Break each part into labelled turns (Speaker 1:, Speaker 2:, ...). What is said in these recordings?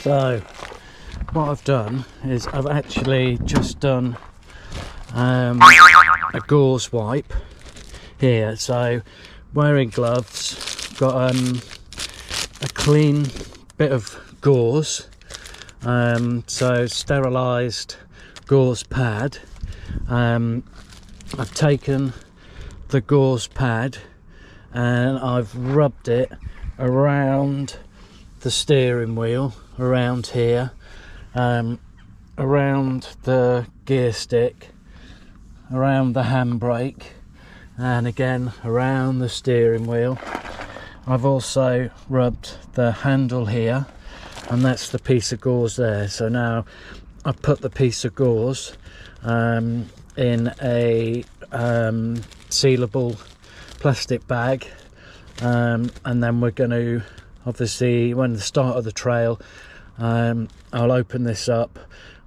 Speaker 1: So what I've done is I've actually just done a gauze wipe here. So wearing gloves, got a clean bit of gauze, so sterilised gauze pad. I've taken the gauze pad and I've rubbed it around the steering wheel, around here, around the gear stick, around the handbrake, and again around the steering wheel. I've also rubbed the handle here, and that's the piece of gauze there. So now I've put the piece of gauze in a sealable plastic bag, and then we're going to, obviously when the start of the trail, I'll open this up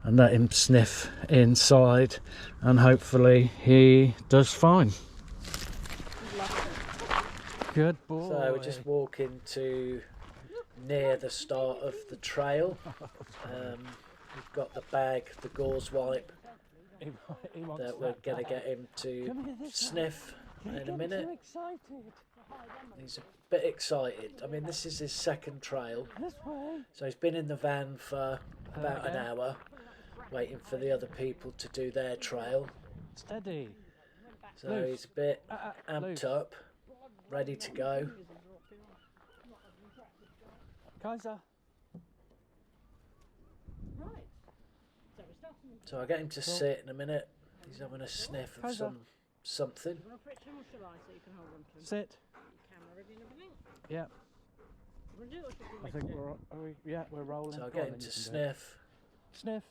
Speaker 1: and let him sniff inside, and hopefully he does fine. Good boy. So we're just walking to near the start of the trail. We've got the bag, the gauze wipe, that we're going to get him to sniff in a minute. He's a bit excited. I mean, this is his second trail, so he's been in the van for about an hour waiting for the other people to do their trail.
Speaker 2: Steady.
Speaker 1: So he's a bit amped up, ready to go.
Speaker 2: Kaiser.
Speaker 1: So I'll get him to sit in a minute. He's having a sniff of something.
Speaker 2: Sit. Yeah. I think we're rolling.
Speaker 1: So I'll get him to sniff.
Speaker 2: Sniff.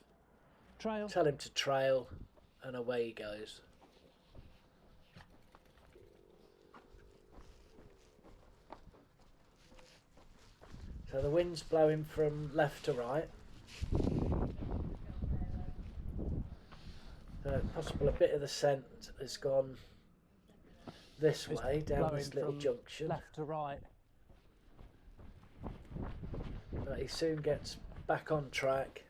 Speaker 2: Trail.
Speaker 1: Tell him to trail, and away he goes. So the wind's blowing from left to right. So it's possible a bit of the scent has gone this way, down this little junction.
Speaker 2: Left to right.
Speaker 1: But he soon gets back on track,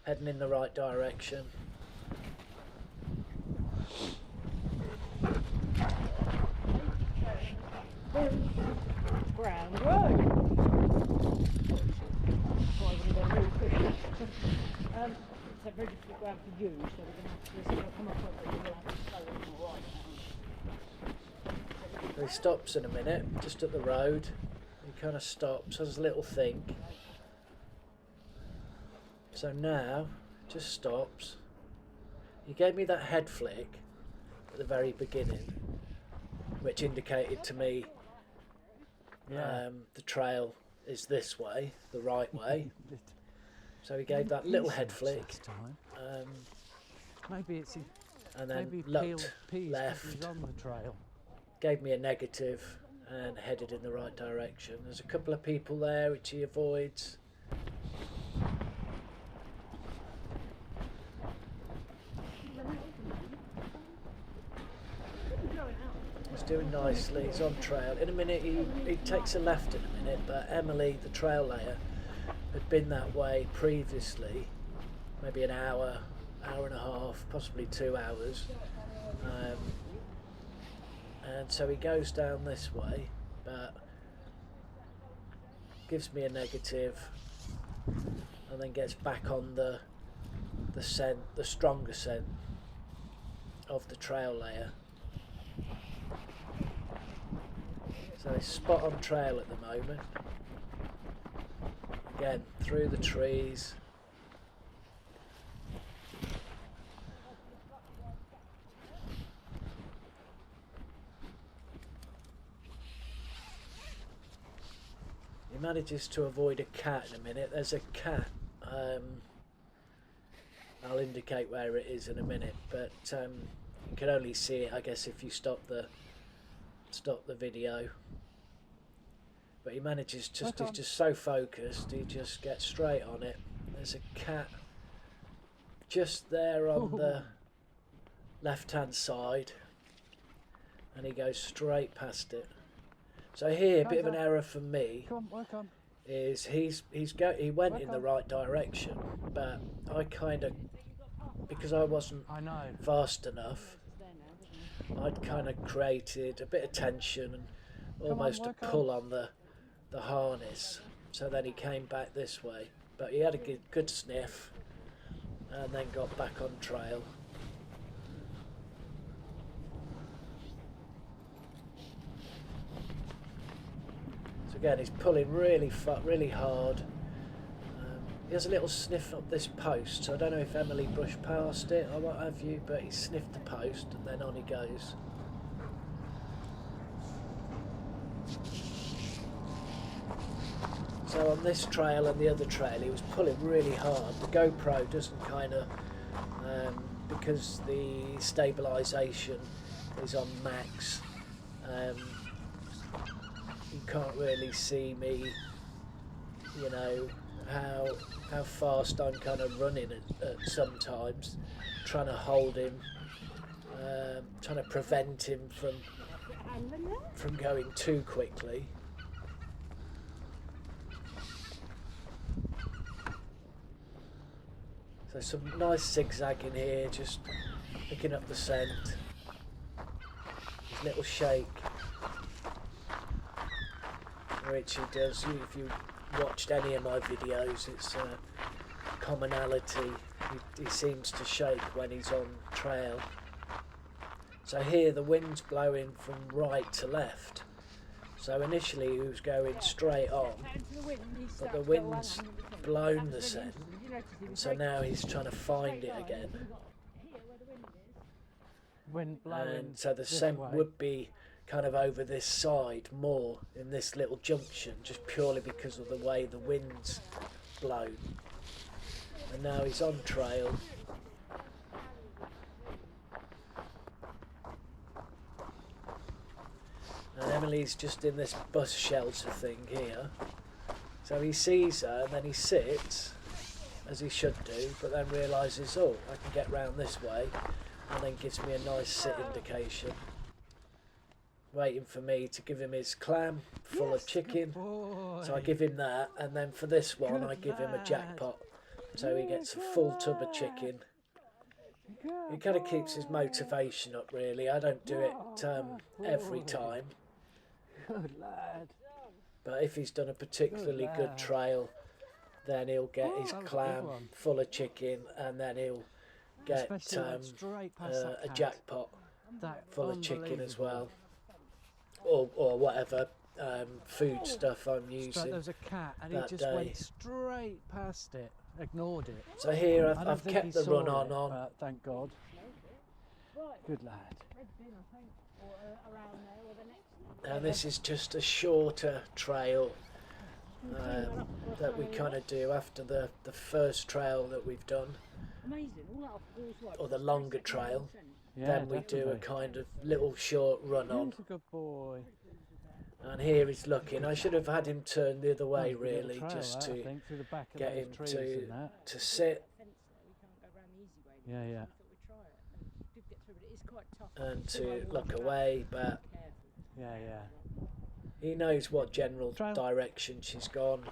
Speaker 1: heading in the right direction.
Speaker 3: Ground work. It's a very difficult ground for you, so we're going to have to come up with it. You'll have to slow it right down.
Speaker 1: He stops in a minute, just at the road. He kind of stops, has a little think. So now, just stops. He gave me that head flick at the very beginning, which indicated to me the trail is this way, the right way. So he gave that little head flick,
Speaker 2: maybe it's
Speaker 1: and then
Speaker 2: maybe
Speaker 1: looked
Speaker 2: peas
Speaker 1: left,
Speaker 2: on the trail.
Speaker 1: gave me a negative and headed in the right direction. There's a couple of people there which he avoids. He's doing nicely, he's on trail. In a minute he takes a left in a minute, but Emily, the trail layer, had been that way previously, maybe an hour, hour and a half, possibly 2 hours. And so he goes down this way, but gives me a negative, and then gets back on the scent, the stronger scent of the trail layer. So he's spot on trail at the moment. Again, through the trees. He manages to avoid a cat in a minute. There's a cat. I'll indicate where it is in a minute, but you can only see it, I guess, if you stop the video. But he manages he's just so focused, he just gets straight on it. There's a cat just there on the left hand side, and he goes straight past it. So here, a bit of an error from me.
Speaker 2: Come on, work on.
Speaker 1: is he went in the right direction, but I kind of, because I wasn't
Speaker 2: I know.
Speaker 1: fast enough, I'd kind of created a bit of tension and almost a pull on the harness. So then he came back this way, but he had a good sniff and then got back on trail. So again, he's pulling really hard. He has a little sniff up this post, so I don't know if Emily brushed past it or what have you, but he sniffed the post and then on he goes. So on this trail and the other trail he was pulling really hard. The GoPro doesn't kind of, because the stabilisation is on max, you can't really see me, you know, how fast I'm kind of running at sometimes, trying to hold him, trying to prevent him from going too quickly. So some nice zigzagging here, just picking up the scent. His little shake, which he does. If you watched any of my videos, it's a commonality. He seems to shake when he's on trail. So here the wind's blowing from right to left. So initially he was going straight on, but the wind's blown the scent, so now he's trying to find it again.
Speaker 2: Wind blowing.
Speaker 1: And so the scent would be kind of over this side more in this little junction, just purely because of the way the wind's blown. And now he's on trail. And Emily's just in this bus shelter thing here. So he sees her and then he sits, as he should do, but then realises, oh, I can get round this way, and then gives me a nice sit indication. Waiting for me to give him his clam full of chicken. So I give him that, and then for this one I give him a jackpot. So he gets a full tub of chicken. It kind of keeps his motivation up, really. I don't do it every time.
Speaker 2: Good lad.
Speaker 1: But if he's done a particularly good trail, then he'll get his clam full of chicken, and then he'll get a jackpot full of chicken as well, or whatever food stuff I'm using.
Speaker 2: There was a cat, and he just went straight past it, ignored it.
Speaker 1: So here I've kept the run on.
Speaker 2: Thank God. Good lad.
Speaker 1: And this is just a shorter trail that we kind of do after the first trail that we've done, or the longer trail.
Speaker 2: Yeah,
Speaker 1: then we do a kind of little short run on.
Speaker 2: He's a good boy.
Speaker 1: And here he's looking. I should have had him turn the other way, really, just to get him to sit.
Speaker 2: Yeah.
Speaker 1: And to look away, but
Speaker 2: yeah.
Speaker 1: He knows what general direction she's gone.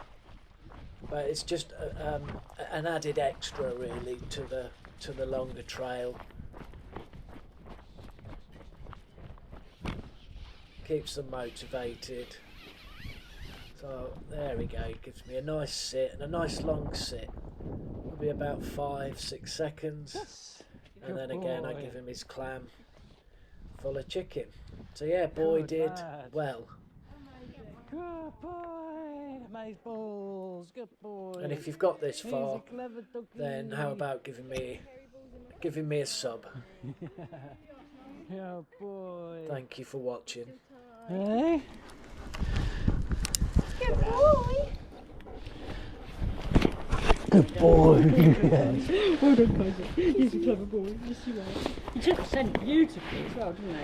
Speaker 1: But it's just an added extra, really, to the longer trail. Keeps them motivated. So there we go. Gives me a nice sit, and a nice long sit. Probably about 5-6 seconds.
Speaker 2: Yes.
Speaker 1: And then again I give him his clam full of chicken. So yeah, boy did well.
Speaker 2: Good boy, amaze balls, good boy.
Speaker 1: And if you've got this far, then how about giving me a sub?
Speaker 2: Yeah, boy.
Speaker 1: Thank you for watching.
Speaker 2: Hey.
Speaker 3: Good boy.
Speaker 2: Good boy.
Speaker 3: Well done, Kaiser. He's a clever boy. Yes, you are. He took the scent beautifully as well, didn't he?